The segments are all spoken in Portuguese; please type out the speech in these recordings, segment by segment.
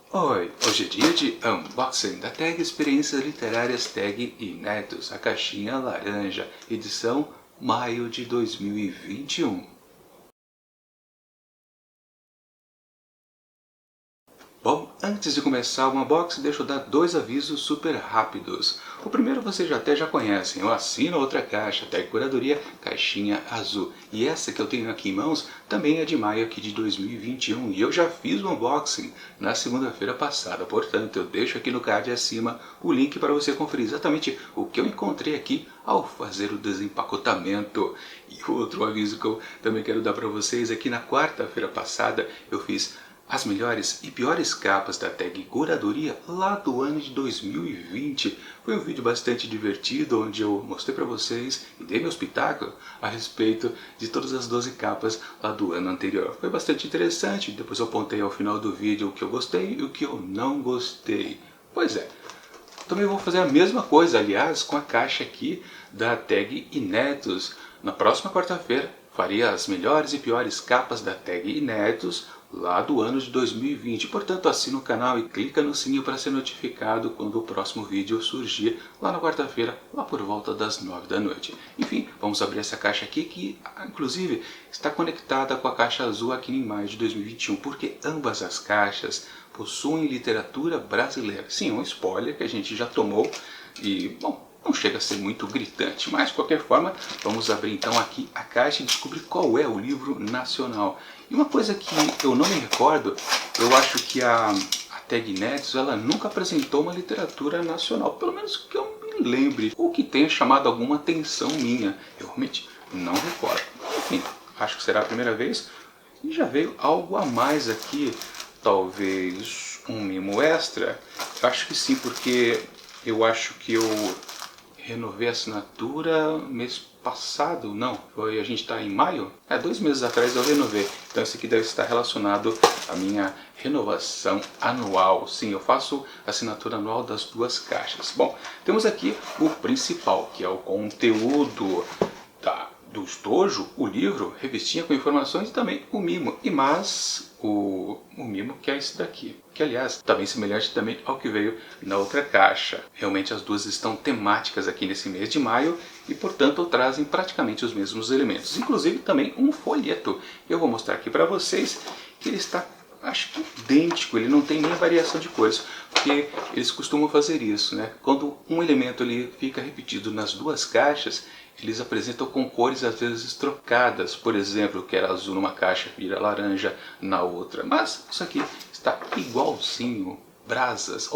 Oi, hoje é dia de unboxing da tag Experiências Literárias Tag Inéditos, a caixinha laranja, edição maio de 2021. Bom, antes de começar o unboxing, deixa eu dar dois avisos super rápidos. O primeiro vocês até já conhecem, eu assino outra caixa, Tag Curadoria, caixinha azul. E essa que eu tenho aqui em mãos também é de maio aqui de 2021 e eu já fiz o unboxing na segunda-feira passada. Portanto, eu deixo aqui no card acima o link para você conferir exatamente o que eu encontrei aqui ao fazer o desempacotamento. E outro aviso que eu também quero dar para vocês é que na quarta-feira passada eu fiz as melhores e piores capas da tag Curadoria lá do ano de 2020. Foi um vídeo bastante divertido, onde eu mostrei para vocês e dei meu espetáculo a respeito de todas as 12 capas lá do ano anterior. Foi bastante interessante, depois eu apontei ao final do vídeo o que eu gostei e o que eu não gostei. Pois é, também vou fazer a mesma coisa, aliás, com a caixa aqui da tag Inéditos. Na próxima quarta-feira farei as melhores e piores capas da tag Inéditos lá do ano de 2020. Portanto, assina o canal e clica no sininho para ser notificado quando o próximo vídeo surgir lá na quarta-feira, lá por volta das 9 da noite. Enfim, vamos abrir essa caixa aqui que, inclusive, está conectada com a caixa azul aqui em maio de 2021, porque ambas as caixas possuem literatura brasileira. Sim, um spoiler que a gente já tomou e, bom, não chega a ser muito gritante, mas de qualquer forma, vamos abrir então aqui a caixa e descobrir qual é o livro nacional. E uma coisa que eu não me recordo, eu acho que a tag Inéditos, ela nunca apresentou uma literatura nacional, pelo menos que eu me lembre, ou que tenha chamado alguma atenção minha. Eu realmente não recordo. Enfim, acho que será a primeira vez. E já veio algo a mais aqui, talvez um mimo extra. Acho que sim, porque eu acho que eu renovei a assinatura mês passado, não, a gente está em maio? 2 meses atrás eu renovei, então isso aqui deve estar relacionado à minha renovação anual. Sim, eu faço assinatura anual das duas caixas. Bom, temos aqui o principal, que é o conteúdo do estojo, o livro, revistinha com informações e também o mimo. E mais o mimo, que é esse daqui, que aliás está bem semelhante também ao que veio na outra caixa. Realmente as duas estão temáticas aqui nesse mês de maio e portanto trazem praticamente os mesmos elementos. Inclusive também um folheto. Eu vou mostrar aqui para vocês que ele está, acho que idêntico, ele não tem nem variação de cores, porque eles costumam fazer isso, né? Quando um elemento ele fica repetido nas duas caixas, eles apresentam com cores às vezes trocadas. Por exemplo, que era azul numa caixa vira laranja na outra. Mas isso aqui está igualzinho. Brasas,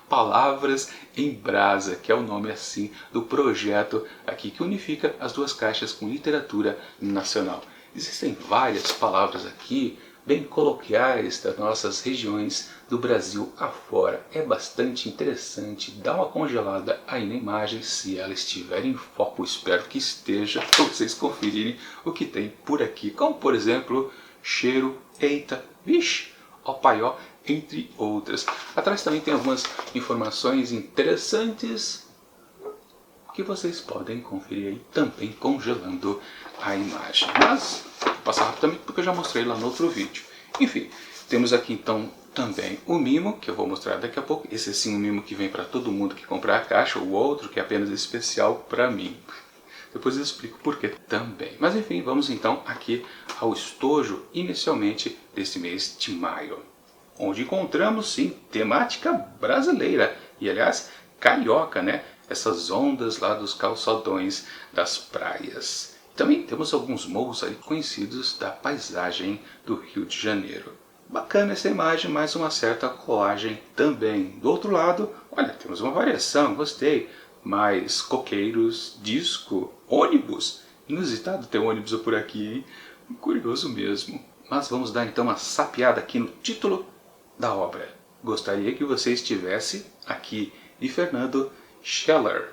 Palavras em Brasa, que é o nome assim do projeto aqui que unifica as duas caixas com literatura nacional. Existem várias palavras aqui, bem coloquiais das nossas regiões do Brasil afora. É bastante interessante, dá uma congelada aí na imagem se ela estiver em foco, espero que esteja, para vocês conferirem o que tem por aqui, como por exemplo, cheiro, eita, vixe, opaió, entre outras. Atrás também tem algumas informações interessantes que vocês podem conferir aí também congelando a imagem. Mas vou passar rapidamente porque eu já mostrei lá no outro vídeo. Enfim, temos aqui então também o mimo, que eu vou mostrar daqui a pouco. Esse sim, o mimo que vem para todo mundo que comprar a caixa, o outro que é apenas especial para mim. Depois eu explico por que também. Mas enfim, vamos então aqui ao estojo inicialmente desse mês de maio, onde encontramos sim temática brasileira e aliás carioca, né? Essas ondas lá dos calçadões das praias. Também temos alguns morros aí conhecidos da paisagem do Rio de Janeiro. Bacana essa imagem, mais uma certa colagem também. Do outro lado, olha, temos uma variação, gostei. Mais coqueiros, disco, ônibus. Inusitado ter ônibus por aqui, hein? Curioso mesmo. Mas vamos dar então uma sapeada aqui no título da obra. Gostaria que você estivesse aqui, de Fernando Scheller.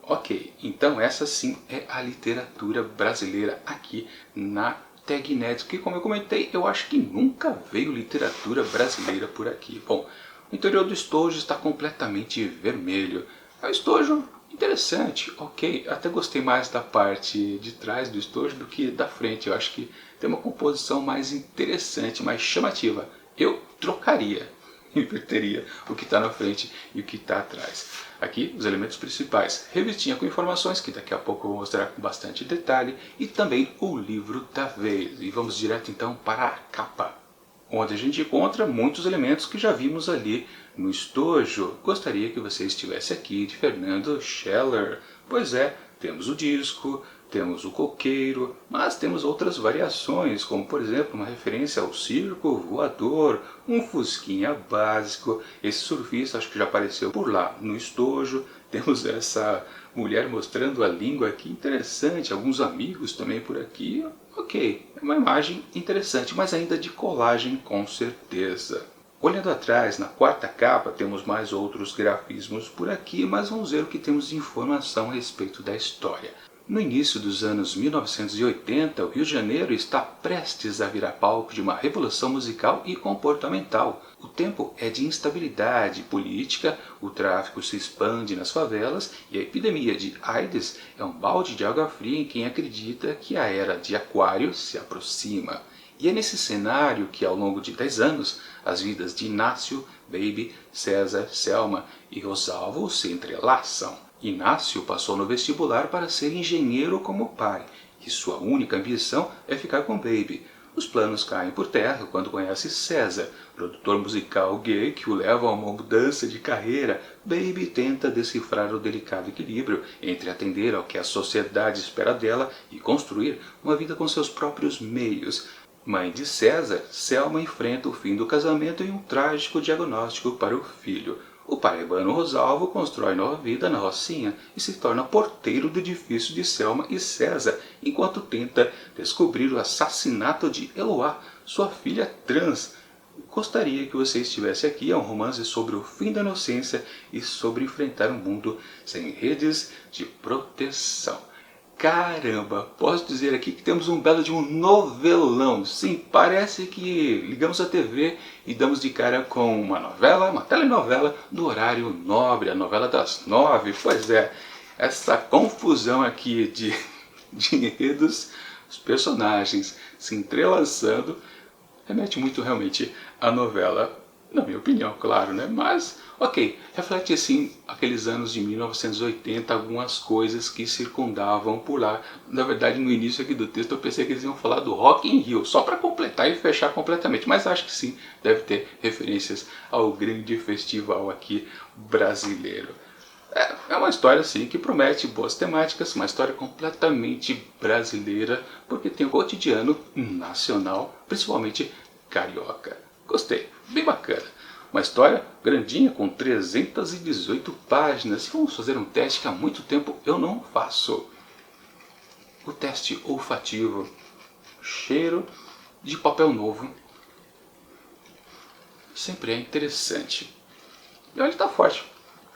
Ok, então essa sim é a literatura brasileira aqui na tag Inéditos, que como eu comentei, eu acho que nunca veio literatura brasileira por aqui. Bom, o interior do estojo está completamente vermelho. É um estojo interessante, ok, até gostei mais da parte de trás do estojo do que da frente. Eu acho que tem uma composição mais interessante, mais chamativa. Eu trocaria. inverteria o que está na frente e o que está atrás. Aqui os elementos principais, revistinha com informações que daqui a pouco eu vou mostrar com bastante detalhe, e também o livro da vez. E vamos direto então para a capa, onde a gente encontra muitos elementos que já vimos ali no estojo. Gostaria que você estivesse aqui, de Fernando Scheller. Pois é, temos o disco, temos o coqueiro, mas temos outras variações, como por exemplo uma referência ao circo voador, um fusquinha básico, esse surfista acho que já apareceu por lá no estojo, temos essa mulher mostrando a língua aqui, interessante, alguns amigos também por aqui, ok, é uma imagem interessante, mas ainda de colagem com certeza. Olhando atrás, na quarta capa, temos mais outros grafismos por aqui, mas vamos ver o que temos de informação a respeito da história. No início dos anos 1980, o Rio de Janeiro está prestes a virar palco de uma revolução musical e comportamental. O tempo é de instabilidade política, o tráfico se expande nas favelas e a epidemia de AIDS é um balde de água fria em quem acredita que a era de Aquário se aproxima. E é nesse cenário que, ao longo de 10 anos, as vidas de Inácio, Baby, César, Selma e Rosalvo se entrelaçam. Inácio passou no vestibular para ser engenheiro como pai, e sua única ambição é ficar com Baby. Os planos caem por terra quando conhece César, produtor musical gay que o leva a uma mudança de carreira. Baby tenta decifrar o delicado equilíbrio entre atender ao que a sociedade espera dela e construir uma vida com seus próprios meios. Mãe de César, Selma enfrenta o fim do casamento e um trágico diagnóstico para o filho. O paraibano Rosalvo constrói nova vida na Rocinha e se torna porteiro do edifício de Selma e César, enquanto tenta descobrir o assassinato de Eloá, sua filha trans. Gostaria que você estivesse aqui, é um romance sobre o fim da inocência e sobre enfrentar um mundo sem redes de proteção. Caramba, posso dizer aqui que temos um belo de um novelão. Sim, parece que ligamos a TV e damos de cara com uma novela, uma telenovela do horário nobre, a novela das 9. Pois é, essa confusão aqui de enredos, os personagens se entrelaçando, remete muito realmente à novela, na minha opinião, claro, né? Mas, ok, reflete assim aqueles anos de 1980, algumas coisas que circundavam por lá. Na verdade, no início aqui do texto eu pensei que eles iam falar do Rock in Rio, só para completar e fechar completamente, mas acho que sim, deve ter referências ao grande festival aqui brasileiro. É uma história assim que promete boas temáticas, uma história completamente brasileira, porque tem o cotidiano nacional, principalmente carioca. Gostei, bem bacana. Uma história grandinha com 318 páginas. E vamos fazer um teste que há muito tempo eu não faço. O teste olfativo. Cheiro de papel novo. Sempre é interessante. E olha, tá forte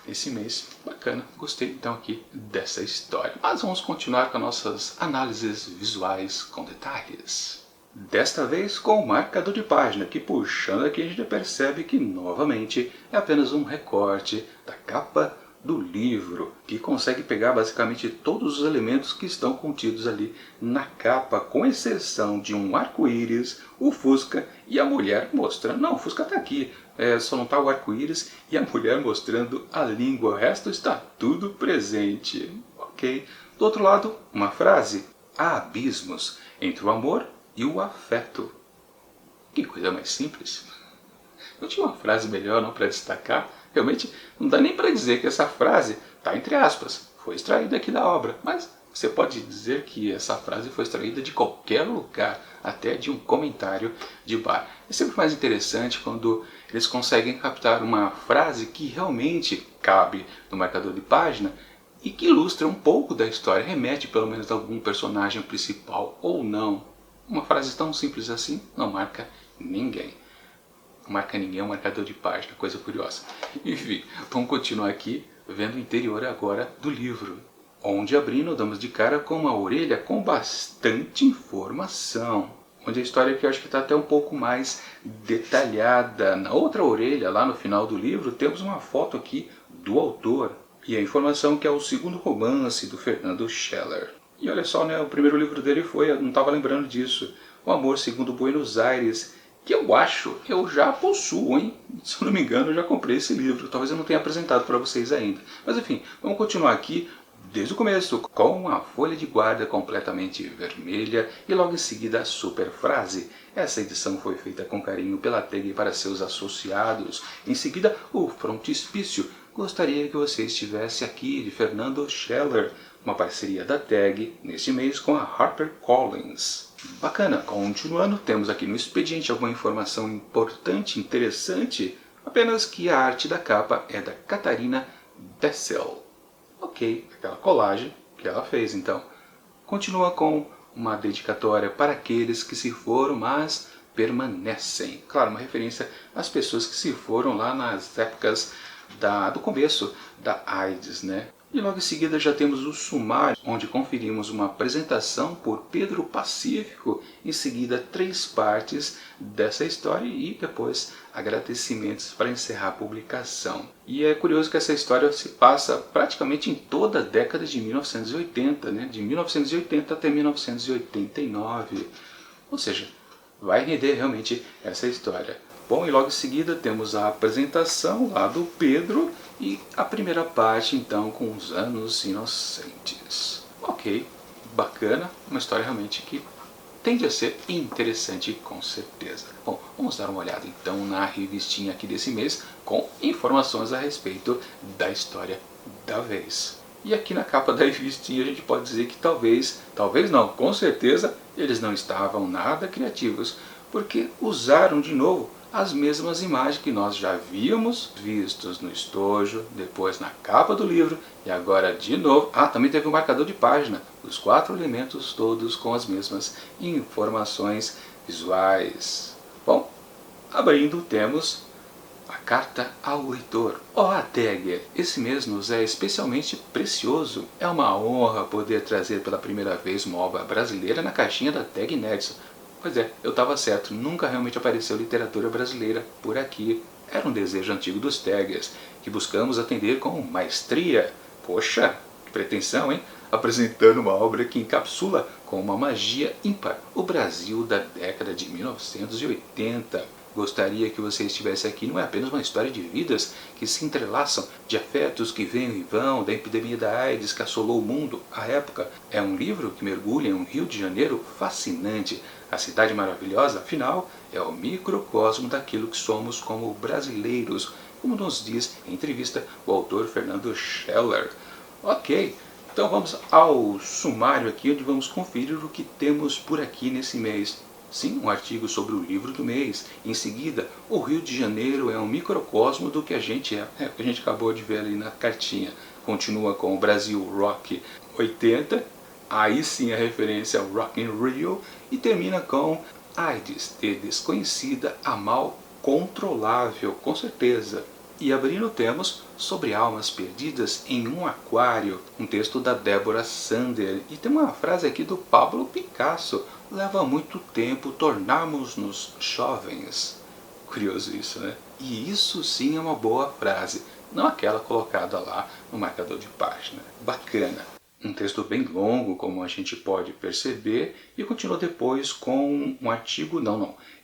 esse mês. Bacana, gostei então aqui dessa história. Mas vamos continuar com nossas análises visuais com detalhes. Desta vez com o marcador de página, que puxando aqui a gente percebe que novamente é apenas um recorte da capa do livro, que consegue pegar basicamente todos os elementos que estão contidos ali na capa, com exceção de um arco-íris, o Fusca e a mulher mostrando... Não, o Fusca está aqui, só não está o arco-íris e a mulher mostrando a língua, o resto está tudo presente. Ok. Do outro lado, uma frase: há abismos entre o amor e o afeto. Que coisa mais simples. Não tinha uma frase melhor não para destacar? Realmente não dá nem para dizer que essa frase está entre aspas, foi extraída aqui da obra, mas você pode dizer que essa frase foi extraída de qualquer lugar, até de um comentário de bar. É sempre mais interessante quando eles conseguem captar uma frase que realmente cabe no marcador de página e que ilustra um pouco da história, remete pelo menos a algum personagem principal ou não. Uma frase tão simples assim não marca ninguém. Não marca ninguém é um marcador de página, coisa curiosa. Enfim, vamos continuar aqui vendo o interior agora do livro, onde abrindo damos de cara com uma orelha com bastante informação. Onde a história aqui eu acho que está até um pouco mais detalhada. Na outra orelha, lá no final do livro, temos uma foto aqui do autor. E a informação que é o segundo romance do Fernando Scheller. E olha só, né, o primeiro livro dele foi, eu não estava lembrando disso, O Amor Segundo Buenos Aires, que eu acho eu já possuo, hein? Se eu não me engano, eu já comprei esse livro. Talvez eu não tenha apresentado para vocês ainda. Mas enfim, vamos continuar aqui desde o começo, com a folha de guarda completamente vermelha e logo em seguida a super frase. Essa edição foi feita com carinho pela TAG para seus associados. Em seguida, o frontispício. Gostaria que você estivesse aqui, de Fernando Scheller, uma parceria da TAG neste mês com a HarperCollins. Bacana, continuando, temos aqui no expediente alguma informação importante, interessante, apenas que a arte da capa é da Catarina Dessel. Ok, aquela colagem que ela fez então. Continua com uma dedicatória para aqueles que se foram, mas permanecem. Claro, uma referência às pessoas que se foram lá nas épocas do começo da AIDS, né? E logo em seguida já temos o sumário, onde conferimos uma apresentação por Pedro Pacífico, em seguida 3 partes dessa história e depois agradecimentos para encerrar a publicação. E é curioso que essa história se passa praticamente em toda a década de 1980, né? De 1980 até 1989, ou seja, vai render realmente essa história. Bom, e logo em seguida temos a apresentação lá do Pedro e a primeira parte então com os anos inocentes. Ok, bacana, uma história realmente que tende a ser interessante com certeza. Bom, vamos dar uma olhada então na revistinha aqui desse mês com informações a respeito da história da vez. E aqui na capa da revistinha a gente pode dizer que talvez não, com certeza eles não estavam nada criativos, porque usaram de novo as mesmas imagens que nós já havíamos vistos no estojo, depois na capa do livro e agora de novo. Ah, também teve um marcador de página, os 4 elementos todos com as mesmas informações visuais. Bom, abrindo temos a carta ao leitor. Olá, Tagger! Esse mês nos é especialmente precioso. É uma honra poder trazer pela primeira vez uma obra brasileira na caixinha da Tag Inédito. Pois é, eu estava certo, nunca realmente apareceu literatura brasileira por aqui. Era um desejo antigo dos Taggers, que buscamos atender com maestria. Poxa, que pretensão, hein? Apresentando uma obra que encapsula com uma magia ímpar o Brasil da década de 1980. Gostaria que você estivesse aqui. Não é apenas uma história de vidas que se entrelaçam, de afetos que vêm e vão, da epidemia da AIDS que assolou o mundo à época. É um livro que mergulha em um Rio de Janeiro fascinante. A cidade maravilhosa, afinal, é o microcosmo daquilo que somos como brasileiros, como nos diz em entrevista o autor Fernando Scheller. Ok, então vamos ao sumário aqui, onde vamos conferir o que temos por aqui nesse mês. Sim, um artigo sobre o livro do mês. Em seguida, o Rio de Janeiro é um microcosmo do que a gente é. É o que a gente acabou de ver ali na cartinha. Continua com o Brasil Rock 80. Aí sim a referência ao Rock in Rio. E termina com AIDS, de desconhecida a mal controlável, com certeza. E abrindo temos Sobre Almas Perdidas em um Aquário, um texto da Débora Sander. E tem uma frase aqui do Pablo Picasso: leva muito tempo tornarmos-nos jovens. Curioso isso, né? E isso sim é uma boa frase, não aquela colocada lá no marcador de página. Bacana. Um texto bem longo, como a gente pode perceber, e continua depois com um artigo,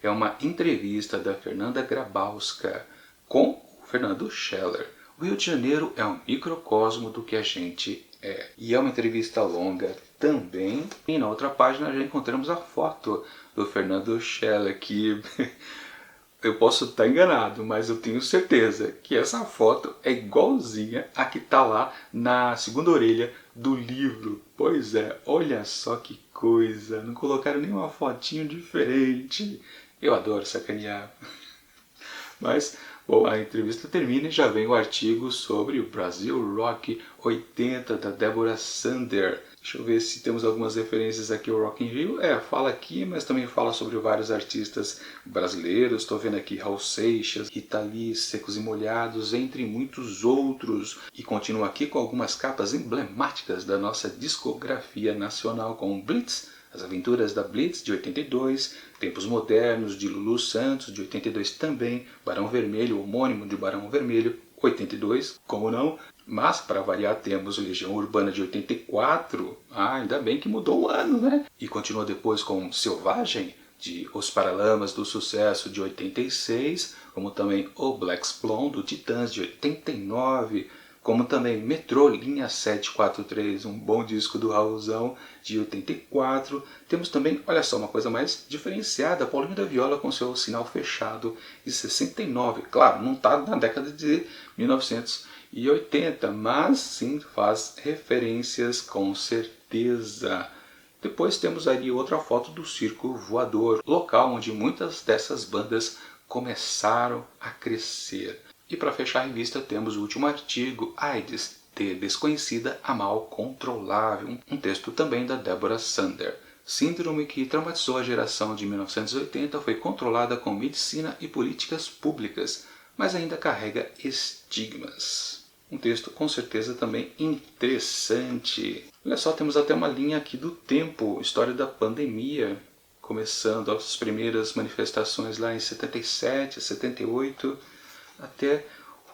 é uma entrevista da Fernanda Grabowska com o Fernando Scheller. O Rio de Janeiro é um microcosmo do que a gente é. E é uma entrevista longa também. E na outra página já encontramos a foto do Fernando Scheller, que eu posso estar enganado, mas eu tenho certeza que essa foto é igualzinha a que está lá na segunda orelha do livro. Pois é, olha só que coisa, não colocaram nenhuma fotinho diferente. Eu adoro sacanear. Mas, bom, a entrevista termina e já vem o artigo sobre o Brasil Rock 80 da Débora Sander. Deixa eu ver se temos algumas referências aqui ao Rock in Rio. Fala aqui, mas também fala sobre vários artistas brasileiros. Estou vendo aqui Raul Seixas, Rita Lee, Secos e Molhados, entre muitos outros. E continua aqui com algumas capas emblemáticas da nossa discografia nacional, com Blitz, As Aventuras da Blitz, de 82, Tempos Modernos, de Lulu Santos, de 82 também, Barão Vermelho, homônimo de Barão Vermelho, 82, como não? Mas, para variar, temos Legião Urbana de 84. Ainda bem que mudou o ano, né? E continua depois com Selvagem, de Os Paralamas do Sucesso, de 86, como também O Black Splone, do Titãs, de 89, como também Metrô, Linha 743, um bom disco do Raulzão, de 84. Temos também, olha só, uma coisa mais diferenciada, Paulinho da Viola com seu Sinal Fechado, de 69. Claro, não está na década de 1980, mas sim faz referências com certeza. Depois temos ali outra foto do Circo Voador, local onde muitas dessas bandas começaram a crescer. E para fechar a revista temos o último artigo, AIDS, de Desconhecida a Mal Controlável, um texto também da Deborah Sander. Síndrome que traumatizou a geração de 1980 foi controlada com medicina e políticas públicas, mas ainda carrega estigmas. Um texto com certeza também interessante. Olha só, temos até uma linha aqui do tempo, história da pandemia, começando as primeiras manifestações lá em 77, 78, até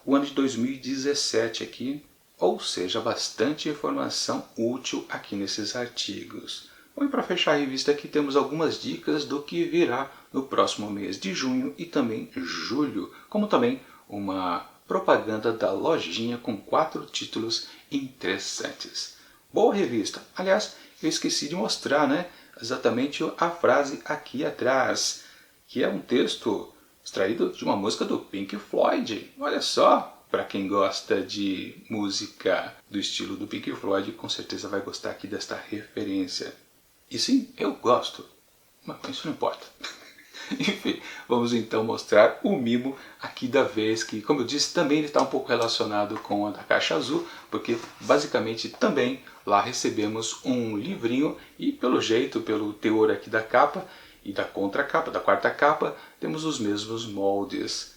o ano de 2017 aqui, ou seja, bastante informação útil aqui nesses artigos. Bom, e para fechar a revista aqui temos algumas dicas do que virá no próximo mês de junho e também julho, como também uma propaganda da lojinha com 4 títulos interessantes. Boa revista! Aliás, eu esqueci de mostrar, né, exatamente a frase aqui atrás, que é um texto extraído de uma música do Pink Floyd. Olha só, para quem gosta de música do estilo do Pink Floyd, com certeza vai gostar aqui desta referência. E sim, eu gosto, mas isso não importa. Enfim, vamos então mostrar o mimo aqui da vez, que, como eu disse, também está um pouco relacionado com a da caixa azul, porque basicamente também lá recebemos um livrinho e, pelo jeito, pelo teor aqui da capa e da contracapa, da quarta capa, temos os mesmos moldes.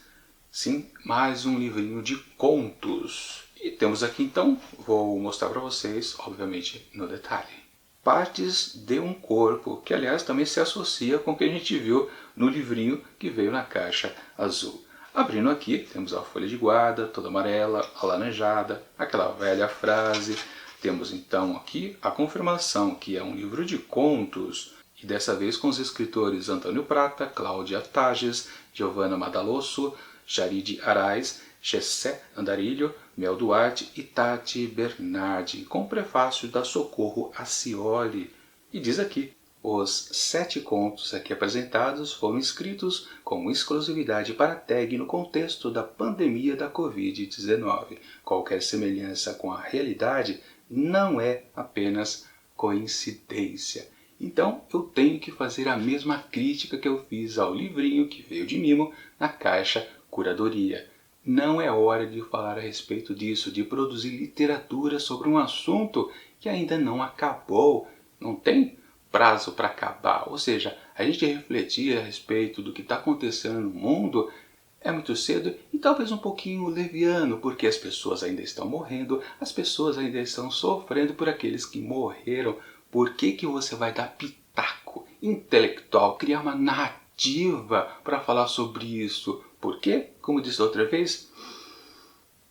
Sim, mais um livrinho de contos. E temos aqui então, vou mostrar para vocês, obviamente, no detalhe. Partes de um corpo, que aliás também se associa com o que a gente viu no livrinho que veio na caixa azul. Abrindo aqui, temos a folha de guarda, toda amarela, alaranjada, aquela velha frase. Temos então aqui a confirmação que é um livro de contos, e dessa vez com os escritores Antônio Prata, Cláudia Tages, Giovanna Madalosso, Jaride Arais, Gessé Andarilho, Mel Duarte e Tati Bernardi, com o prefácio da Socorro Acioli. E diz aqui, os 7 contos aqui apresentados foram escritos com exclusividade para a tag no contexto da pandemia da Covid-19. Qualquer semelhança com a realidade não é apenas coincidência. Então eu tenho que fazer a mesma crítica que eu fiz ao livrinho que veio de mimo na caixa Curadoria. Não é hora de falar a respeito disso, de produzir literatura sobre um assunto que ainda não acabou, não tem prazo para acabar. Ou seja, a gente refletir a respeito do que está acontecendo no mundo é muito cedo e talvez um pouquinho leviano, porque as pessoas ainda estão morrendo, as pessoas ainda estão sofrendo por aqueles que morreram. Por que que você vai dar pitaco intelectual, criar uma narrativa para falar sobre isso? Por quê? Como disse da outra vez,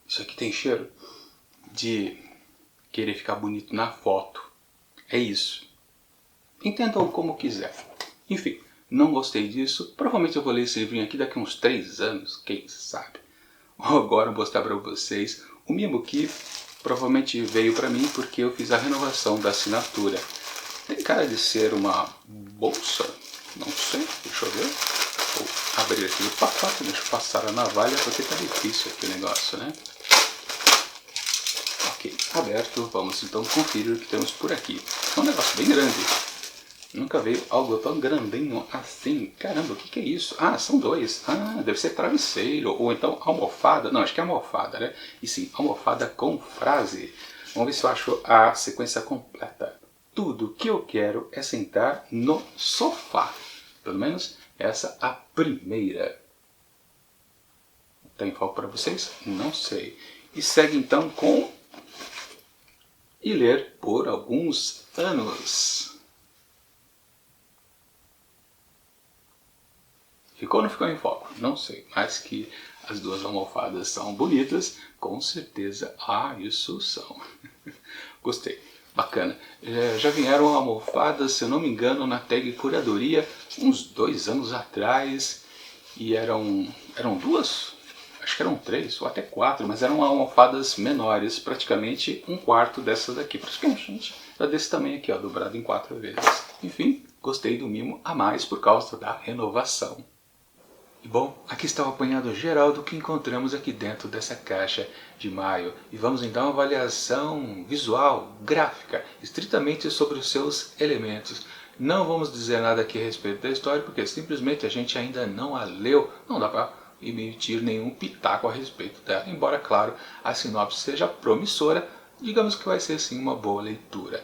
isso aqui tem cheiro de querer ficar bonito na foto. É isso. Entendam como quiser. Enfim, não gostei disso. Provavelmente eu vou ler esse livrinho aqui daqui a uns 3 anos, quem sabe. Vou agora mostrar para vocês o mimo que provavelmente veio para mim porque eu fiz a renovação da assinatura. Tem cara de ser uma bolsa? Não sei, deixa eu ver. Vou abrir aqui o pacote, deixa eu passar a navalha porque tá difícil aqui o negócio, né? Ok, aberto, vamos então conferir o que temos por aqui. É um negócio bem grande. Nunca veio algo tão grandinho assim. Caramba, o que é isso? Ah, são 2. Ah, deve ser travesseiro, ou então almofada. Não, acho que é almofada, né? E sim, almofada com frase. Vamos ver se eu acho a sequência completa. Tudo que eu quero é sentar no sofá. Pelo menos essa a primeira. Tem foco para vocês? Não sei. E segue então com e ler por alguns anos. Ficou ou não ficou em foco? Não sei, mas que as 2 almofadas são bonitas, com certeza. Ah, isso são. Gostei. Bacana. Já vieram almofadas, se eu não me engano, na tag Curadoria, uns 2 anos atrás. E eram duas, acho que eram 3 ou até 4, mas eram almofadas menores, praticamente um quarto dessa daqui. Praticamente era desse tamanho aqui, ó, dobrado em 4 vezes. Enfim, gostei do mimo a mais por causa da renovação. E bom, aqui está o apanhado geral do que encontramos aqui dentro dessa caixa de maio. E vamos então a uma avaliação visual, gráfica, estritamente sobre os seus elementos. Não vamos dizer nada aqui a respeito da história, porque simplesmente a gente ainda não a leu. Não dá para emitir nenhum pitaco a respeito dela. Embora, claro, a sinopse seja promissora, digamos que vai ser sim uma boa leitura.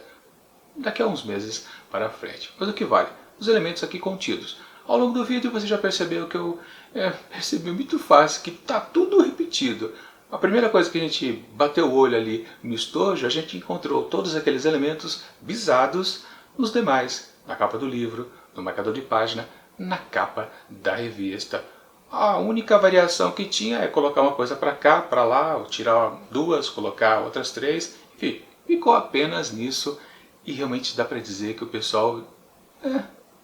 Daqui a uns meses para frente. Mas o que vale? Os elementos aqui contidos. Ao longo do vídeo você já percebeu que eu percebi muito fácil que está tudo repetido. A primeira coisa que a gente bateu o olho ali no estojo, a gente encontrou todos aqueles elementos visados nos demais. Na capa do livro, no marcador de página, na capa da revista. A única variação que tinha é colocar uma coisa para cá, para lá, ou tirar 2, colocar outras 3. Enfim, ficou apenas nisso e realmente dá para dizer que o pessoal...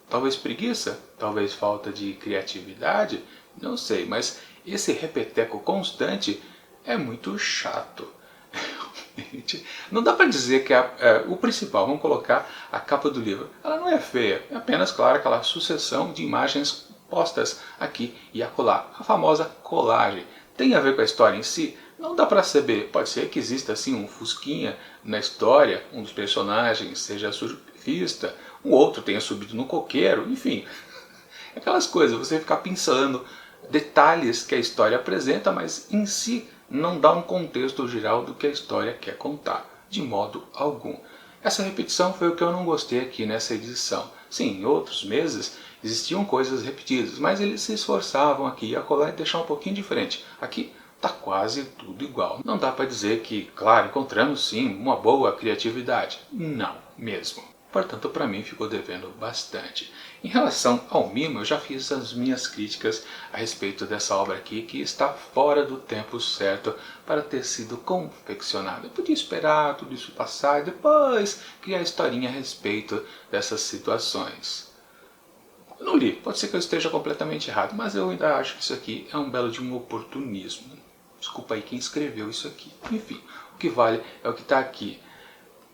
talvez preguiça, talvez falta de criatividade, não sei, mas esse repeteco constante é muito chato. Não dá para dizer que o principal, vamos colocar a capa do livro, ela não é feia, é apenas, claro, aquela sucessão de imagens postas aqui e acolá, a famosa colagem. Tem a ver com a história em si? Não dá para saber, pode ser que exista assim um fusquinha na história, um dos personagens seja surfista, um outro tenha subido no coqueiro, enfim. Aquelas coisas, você ficar pensando detalhes que a história apresenta, mas em si não dá um contexto geral do que a história quer contar, de modo algum. Essa repetição foi o que eu não gostei aqui nessa edição. Sim, em outros meses existiam coisas repetidas, mas eles se esforçavam aqui e acolá e deixar um pouquinho diferente. Aqui está quase tudo igual. Não dá para dizer que, claro, encontramos sim uma boa criatividade. Não, mesmo. Portanto, para mim ficou devendo bastante. Em relação ao mimo, eu já fiz as minhas críticas a respeito dessa obra aqui, que está fora do tempo certo para ter sido confeccionada. Eu podia esperar tudo isso passar e depois criar historinha a respeito dessas situações. Eu não li, pode ser que eu esteja completamente errado, mas eu ainda acho que isso aqui é um belo de um oportunismo. Desculpa aí quem escreveu isso aqui. Enfim, o que vale é o que está aqui.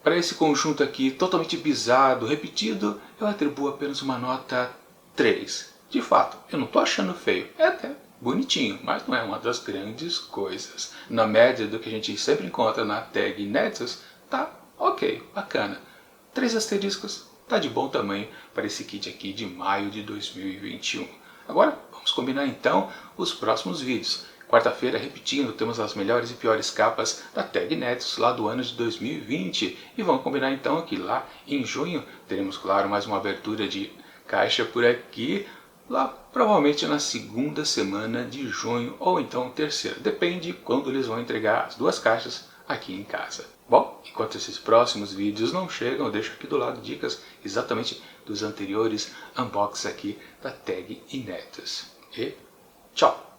Para esse conjunto aqui, totalmente bizarro, repetido, eu atribuo apenas uma nota 3. De fato, eu não estou achando feio. É até bonitinho, mas não é uma das grandes coisas. Na média do que a gente sempre encontra na tag Inéditos, tá ok, bacana. 3 asteriscos, tá de bom tamanho para esse kit aqui de maio de 2021. Agora, vamos combinar então os próximos vídeos. Quarta-feira, repetindo, temos as melhores e piores capas da tag Inéditos lá do ano de 2020. E vamos combinar então que lá em junho teremos, claro, mais uma abertura de caixa por aqui. Lá provavelmente na segunda semana de junho ou então terceira. Depende quando eles vão entregar as 2 caixas aqui em casa. Bom, enquanto esses próximos vídeos não chegam, eu deixo aqui do lado dicas exatamente dos anteriores unboxings aqui da tag Inéditos. E tchau!